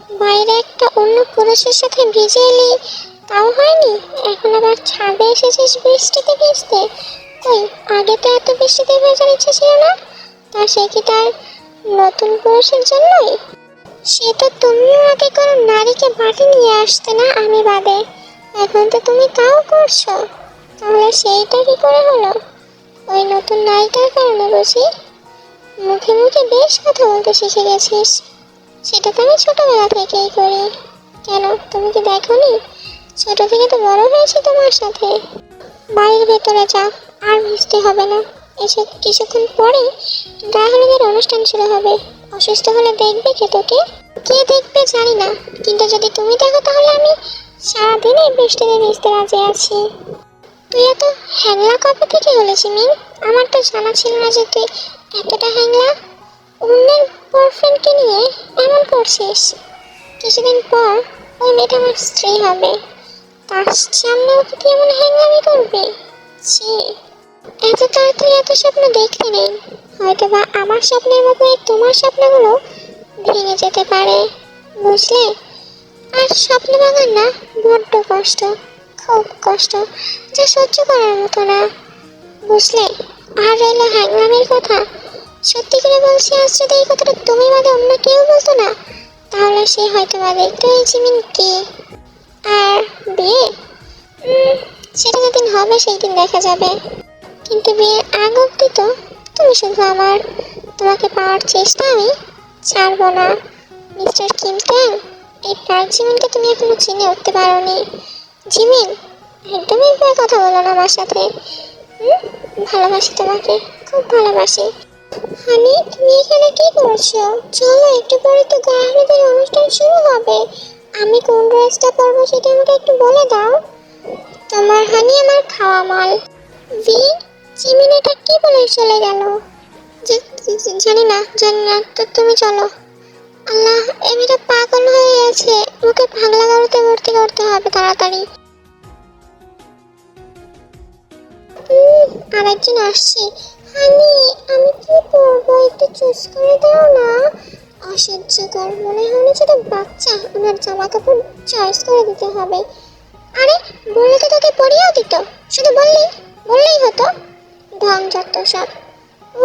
বাইরে একটা অন্য পুরুষের সাথে ভিজে এলি, তাও হয়নি, এখন আবার ছাদে এসেছিস বৃষ্টিতে ভিজতে। কই, আগে তো এত বৃষ্টিতে ভেজার ইচ্ছে ছিল না। তা সে কি তার নতুন পুরুষের জন্যই? সে তো তুমিও আগে কোনো নারীকে বাড়ি নিয়ে আসতে না, আমি বাদে। এখন তো তুমি তাও করছো, তাহলে সেইটা কি করে হলো? ওই নতুন নারীটার কারণে বুঝি? মুখে মুখে বেশ কথা বলতে শিখে গেছিস। সেটা তো আমি ছোটবেলা থেকেই করি। কেন, তুমি কি দেখোনি? ছোট থেকে তো বড় হয়েছি তোমার সাথে। বাড়ির ভেতরে যা, আর ভিজতে হবে না। এসে কিছুক্ষণ পরে গায়ে হলুদের অনুষ্ঠান শুরু হবে। অসুস্থ হলে দেখবে কে তোকে? কে দেখবে জানি না, কিন্তু যদি তুমি দেখো তাহলে আমি সারাদিন এই বৃষ্টিতে ভিজতে রাজি আছি। তুই এত হ্যাংলা কবে থেকে হলে জিমিন? আমার তো জানা ছিল না যে তুই এতটা হ্যাংলা। অন্যের বয়ফ্রেন্ডকে নিয়ে এমন করছিস। কিছুদিন পর ওই মেয়েটা আমার স্ত্রী হবে, তার সামনেও কি তুই এমন হ্যাংলামি করবি? ছি, এত তাড়াতাড়ি এত স্বপ্ন দেখতে নেই। হয়তো বা আমার স্বপ্নের মতো তোমার স্বপ্নগুলো ভেঙে যেতে পারে, বুঝলে? আর স্বপ্ন ভাঙার না বড্ড কষ্ট, খুব কষ্ট, যা সহ্য করার মতো না, বুঝলে? আর রইল হ্যাংলামের কথা, সত্যি করে বলছি, আজ যদি এই কথাটা তুমি বাদে অন্য কেউ বলতো না, তাহলে সে হয়তো বা দেখতো এই জিমিন কি। আর বিয়ে, সেটা যেদিন হবে সেই দিন দেখা যাবে। কিন্তু বিয়ের আগ অব্দি তো তুমি শুধু আমার। তোমাকে পাওয়ার চেষ্টা আমি ছাড়বো না। মিস্টার কিম ট্যাং, এই প্রাক জিমিনকে তুমি এখনো চিনে উঠতে পারোনি। জিমিন, একদমই ভয় কথা বলো না আমার সাথে। ভালোবাসি তোমাকে, খুব ভালোবাসি। হানি, তুমি এখানে কি করছো? চলো, একটু পরে তো গায়ে হলুদের অনুষ্ঠান শুরু হবে। আমি কোন ড্রেসটা পরবো সেটা আমাকে একটু বলে দাও। তোমার হানি আমার খাওয়া মাল। ভি, জিমিন এটা কি বলে চলে গেল? জানি না, তো তুমি চলো। আল্লাহ, এই মেয়েটা পাগল হয়ে গেছে। ওকে পাগলা গারোতে ভর্তি করতে হবে তাড়াতাড়ি। আরেকজন আসছে। হানি, আমি কি পরবো একটু চুজ করে দাও না। অসহ্যকর, মনে হয় না ছোট বাচ্চা, আমার জামা কাপড় চয়েস করে দিতে হবে। আরে, বললে তো তোকে পরিয়েও দিত, শুধু বললেই হতো। ঢং যত সব।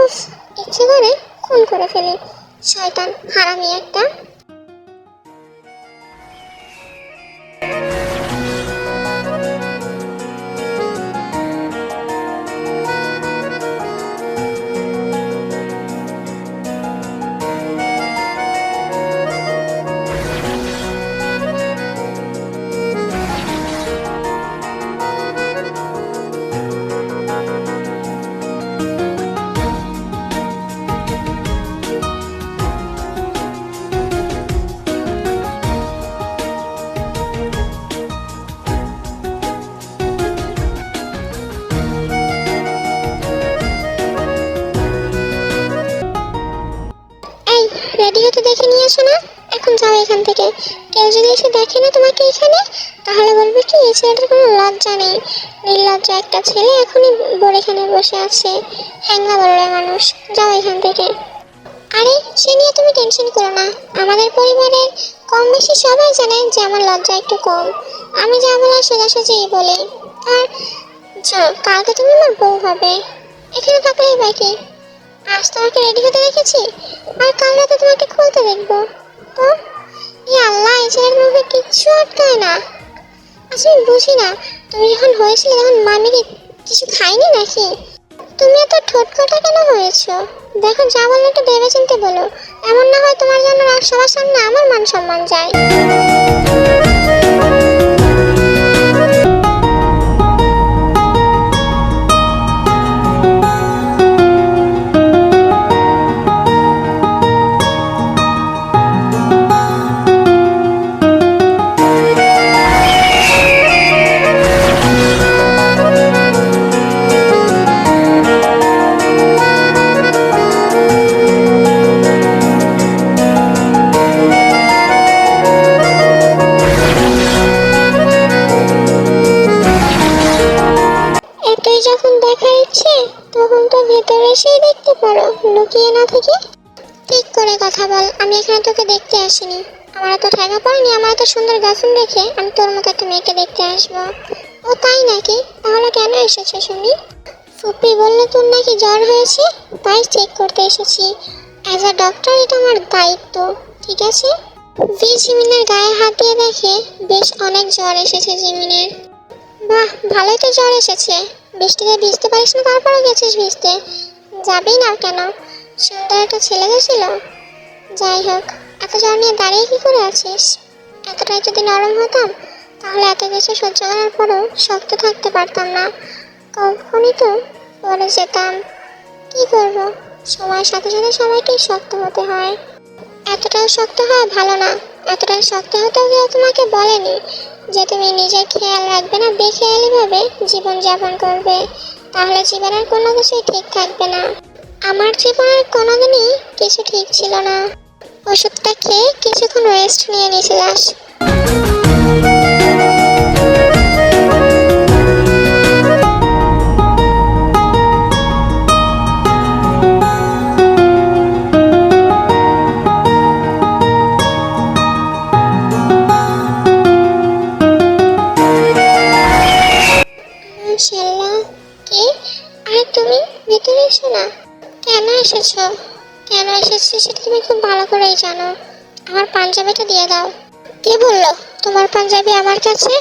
উফ, ইচ্ছে করে খুন করে ফেলি। শয়তান, হারামি একটা। এই, রেডি হতে দেখে নিয়েছো না? এখন যাও এখান থেকে। কেউ যদি এসে দেখে না তোমাকে এখানে, তাহলে বলবে কি এই ছেলেটার কোনো লজ্জা নেই। নির্লজ্জ একটা ছেলে এখনই বোর এখানে বসে আছে। হ্যাংলা বড় মানুষ, যাও এখান থেকে। আরে, সে নিয়ে তুমি টেনশন করো না। আমাদের পরিবারের কম বেশি সবাই জানে যে আমার লজ্জা একটু কম। আমি যা বলা সোজাসুজিই বলি। আর কালকে তুমি আমার বউ হবে, এখানে থাকলেই বাকি। আজ তোমাকে রেডি হতে দেখেছি, আর কাল রাতে তোমাকে খুলতে দেখবো। তো আল্লাহ, এই ছেলের মুখে কিচ্ছু আটকায় না। আসলে বুঝি না, তুমি যখন হয়েছিলে তখন মামিকে কিছু খাইনি নাকি? তুমি এত ঠোঁটকাটা কেন হয়েছো? দেখো, যা বললে একটু ভেবে চিন্তে বলো। এমন না হয় তোমার জন্য সবার সামনে আমার মান সম্মান যায়। এতই যখন দেখার ইচ্ছে, তখন তো ভেতরে এসেই দেখতে পারো, লুকিয়ে না থেকে। ঠিক করে কথা বল, আমি এখানে তোকে দেখতে আসিনি। আমার তো ঠেকা পড়েনি আমার এত সুন্দর গার্লফ্রেন্ড দেখে আমি তোর মতো একটা মেয়েকে দেখতে আসবো। ও তাই নাকি? তাহলে কেন এসেছো শুনি? ফুপি বললো তোর নাকি জ্বর হয়েছে, তাই চেক করতে এসেছি। অ্যাজ আ ডক্টর এটা আমার দায়িত্ব, ঠিক আছে? জিমিনের গায়ে হাত দিয়ে দেখে বেশ অনেক জ্বর এসেছে জিমিনের। বাহ, ভালোই তো জ্বর এসেছে। বৃষ্টিতে ভিজতে পারিস না তারপরে গেছিস ভিজতে, যাবেই না কেন? সুন্দর একটা ছেলে গেছিল। যাই হোক, এত জ্বর নিয়ে দাঁড়িয়ে কি করে আছিস? এতটাই যদি নরম হতাম তাহলে এত কিছু সহ্য করার পরও শক্ত থাকতে পারতাম না, কখনই তো পড়ে যেতাম। কি করব, সময়ের সাথে সাথে সবাইকেই শক্ত হতে হয়। এতটাও শক্ত হওয়া ভালো না। এতটাই শক্ত হতেও কেউ তোমাকে বলেনি যে তুমি নিজের খেয়াল রাখবে না, বেখেয়ালি ভাবে জীবন যাপন করবে, তাহলে জীবনের কোনো কিছুই ঠিক থাকবে না। আমার জীবনের কোনোদিনই কিছু ঠিক ছিল না। ওষুধটা খেয়ে কিছুক্ষণ রেস্ট নিয়ে নিচে যাস। মাশাআল্লাহ, কে? আর তুমি ভিতরে এসো না। কেন এসেছো? কেন এসেছো সেটা তুমি খুব ভালো করেই জানো। আমার পাঞ্জাবিটা দিয়ে দাও। কে বললো তোমার পাঞ্জাবি আমার কাছে?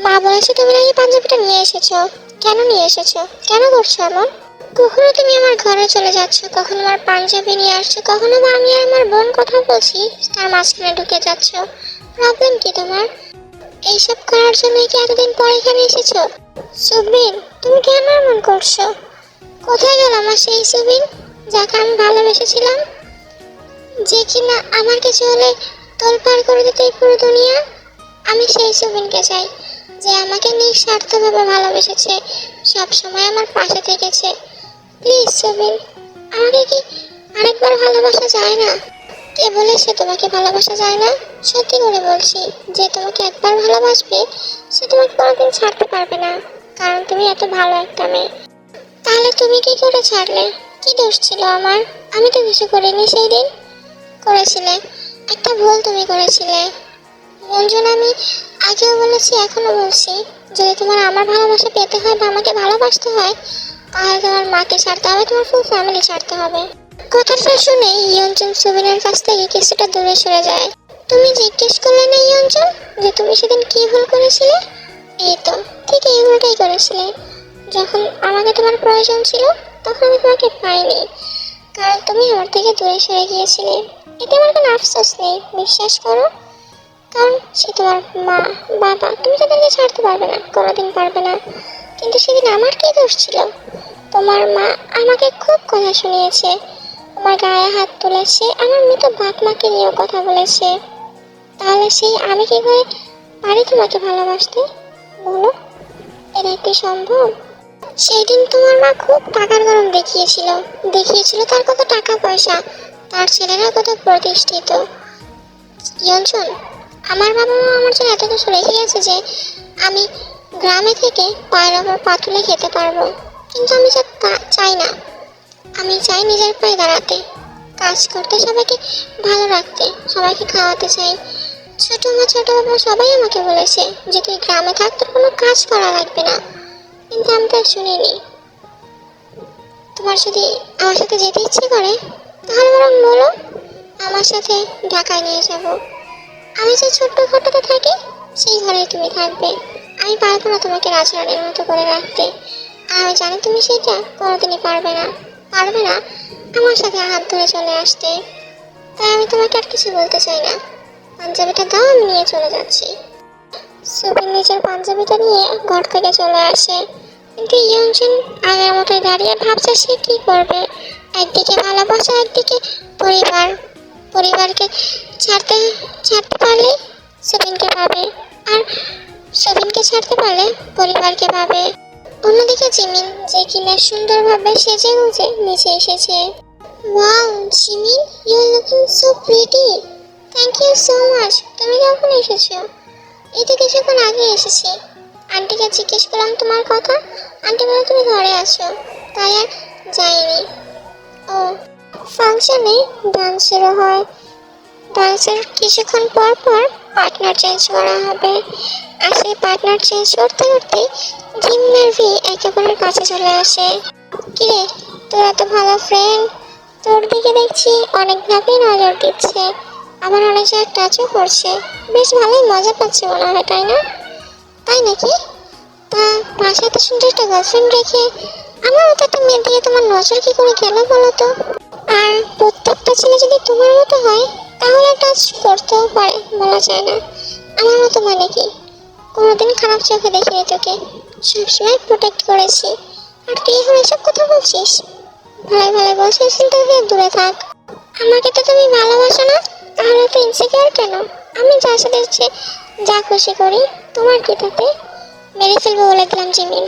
মা বলেছে তুমি নাকি পাঞ্জাবিটা নিয়ে এসেছো। কেন নিয়ে এসেছো? কেন করছো এমন? কখনো তুমি আমার ঘরে চলে যাচ্ছ, কখনো আমার পাঞ্জাবি নিয়ে আসছো, কখনো বা আমি আর আমার বোন কথা বলছি তার মাঝখানে ঢুকে যাচ্ছ। প্রবলেম কি তোমার? এইসব করার জন্য কি এতদিন পরে এখানে এসেছো? সুবিন, তুমি কেন এমন করছো? কোথায় গেল আমার সেই সুবিন যাকে আমি ভালোবেসেছিলাম, যে কিনা আমার কিছু হলে তোলপাড় করে দিতে এই পুরো দুনিয়া? আমি সেই সুবিনকে চাই যে আমাকে নিঃস্বার্থভাবে ভালোবেসেছে, সব সময় আমার পাশে থেকেছে। প্লিজ সুবিন, আমাকে কি আরেকবার ভালোবাসা যায় না? কে বলেছে তোমাকে ভালোবাসা যায় না? সত্যি করে বলছি, যে তোমাকে একবার ভালোবাসবে সে তোমাকে কোনোদিন ছাড়তে পারবে না, কারণ তুমি এত ভালো একটা মেয়ে। তাহলে তুমি কি করে ছাড়লে? কি দোষ ছিল আমার? আমি তো কিছু করিনি সেই দিন। করেছিলে, একটা ভুল তুমি করেছিলে রঞ্জন। আমি আগেও বলেছি এখনো বলছি, যদি তোমার আমার ভালোবাসা পেতে হয় বা আমাকে ভালোবাসতে হয় তাহলে তোমার মাকে ছাড়তে হবে, তোমার ফুল ফ্যামিলি ছাড়তে হবে। কথাটা শুনে ইয়ঞ্জন সুবিনের কাছ থেকে কিছুটা দূরে সরে যায়। তুমি জিজ্ঞেস করলে না ইয়ঞ্জন যে তুমি সেদিন কি ভুল করেছিলে? এই তো ঠিক এই ভুলটাই করেছিলে। যখন আমাকে তোমার প্রয়োজন ছিল তখন আমি তোমাকে পাইনি, কারণ তুমি আমার থেকে দূরে সরে গিয়েছিলে। এতে আমার কোনো আফসোস নেই, বিশ্বাস করো। কারণ সে তোমার মা, বাবা, তুমি তাদেরকে ছাড়তে পারবে না, কোনোদিন পারবে না। কিন্তু সেদিন আমার কি দোষ ছিল? তোমার মা আমাকে খুব কথা শুনিয়েছে, আমার গায়ে হাত তুলেছে, আমার মৃত বাপ মাকে নিয়েও কথা বলেছে। তাহলে সেই আমি কি করে পারি তোমাকে ভালোবাসতে? বলো, এটা কি সম্ভব? সেই দিন তোমার মা খুব টাকার গরম দেখিয়েছিল তার কত টাকা পয়সা, তার ছেলেরা কত প্রতিষ্ঠিত। ইয়ঞ্জন, আমার বাবা মা আমার জন্য এত কিছু রেখে গেছে যে আমি গ্রামে থেকে পায়ের ওপর পা তুলে খেতে পারবো, কিন্তু আমি চাই না। আমি চাই নিজের পায়ে দাঁড়াতে, কাজ করতে, সবাইকে ভালো রাখতে, সবাইকে খাওয়াতে চাই। ছোট মা ছোট বাবা সবাই আমাকে বলেছে যে তুই গ্রামে থাক, তোর কোনো কাজ করা লাগবে না, কিন্তু আমি তো শুনিনি। তোমার যদি আমার সাথে যেতে ইচ্ছে করে তাহলে বরং বলো, আমার সাথে ঢাকায় নিয়ে যাব। আমি যে ছোট্ট ঘরটাতে থাকি সেই ঘরেই তুমি থাকবে। আমি পারবো না তোমাকে রাজরানীর মতো করে রাখতে, আর আমি জানি তুমি সেটা কোনোদিনই পারবে না আমার সাথে হাত ধরে চলে আসতে। তাই আমি তোমাকে আর কিছু বলতে চাই না। পাঞ্জাবিটা দাও, আমি নিয়ে চলে যাচ্ছি। সুবিন নিজের পাঞ্জাবিটা নিয়ে ঘর থেকে চলে আসে, কিন্তু ইয়ঞ্জন আগের মতোই দাঁড়িয়ে ভাবছে সে কি করবে। একদিকে ভালোবাসা, একদিকে পরিবার। পরিবারকে ছাড়তে ছাড়তে পারলে সুবিনকে পাবে, আর সুবিনকে ছাড়তে পারলে পরিবারকে পাবে। অন্যদিকে জিমিন, যে কিনা সুন্দরভাবে সেজে গুজে নিচে এসেছে। Wow Jimin, you are looking so pretty. Thank you so much. তুমি কখন এসেছো? এই তো কিছুক্ষণ আগে এসেছি। আন্টিকে জিজ্ঞেস করলাম তোমার কথা, আন্টি বলে তুমি ঘরে আছো, তাই আর যাইনি। ও, ফাংশনে ডান্স শুরু হয়। ডান্সের কিছুক্ষণ পর পর পার্টনার চেঞ্জ করা হবে। আর সেই পার্টনার চেঞ্জ করতে করতে জিমিনের ভি একেবারে কাছে চলে আসে। কিরে, তোরা তো ভালো ফ্রেন্ড, তোর দিকে দেখছি অনেকভাবেই নজর দিচ্ছে, আবার অনেক জায়গায় টাচও করছে। বেশ ভালোই মজা পাচ্ছে মনে হয়, তাই না? তাই নাকি? তা পাশে এত সুন্দর একটা গার্লফ্রেন্ড রেখে আমার মতো একটা মেয়ের দিকে তোমার নজর কি করে গেল বলো তো? আর প্রত্যেকটা ছেলে যদি তোমার মতো হয় তাহলে টাচ করতেও পারে, বলা যায় না। আমার মতো মানে কি, কোনোদিন খারাপ চোখে দেখিনি তোকে, সবসময় প্রোটেক্ট করেছি। আর তুই এখন এসব কথা বলছিস? ভালো ভালো বলছিস, ছেলেটা থেকে দূরে থাক। আমাকে তো তুমি ভালোবাসো না, তাহলে তো ইনসিকিউর কেন? আমি যার সাথে যা খুশি করি, তোমার কি তাতে? মেরে ফেলবো বলে দিলাম জিমিন।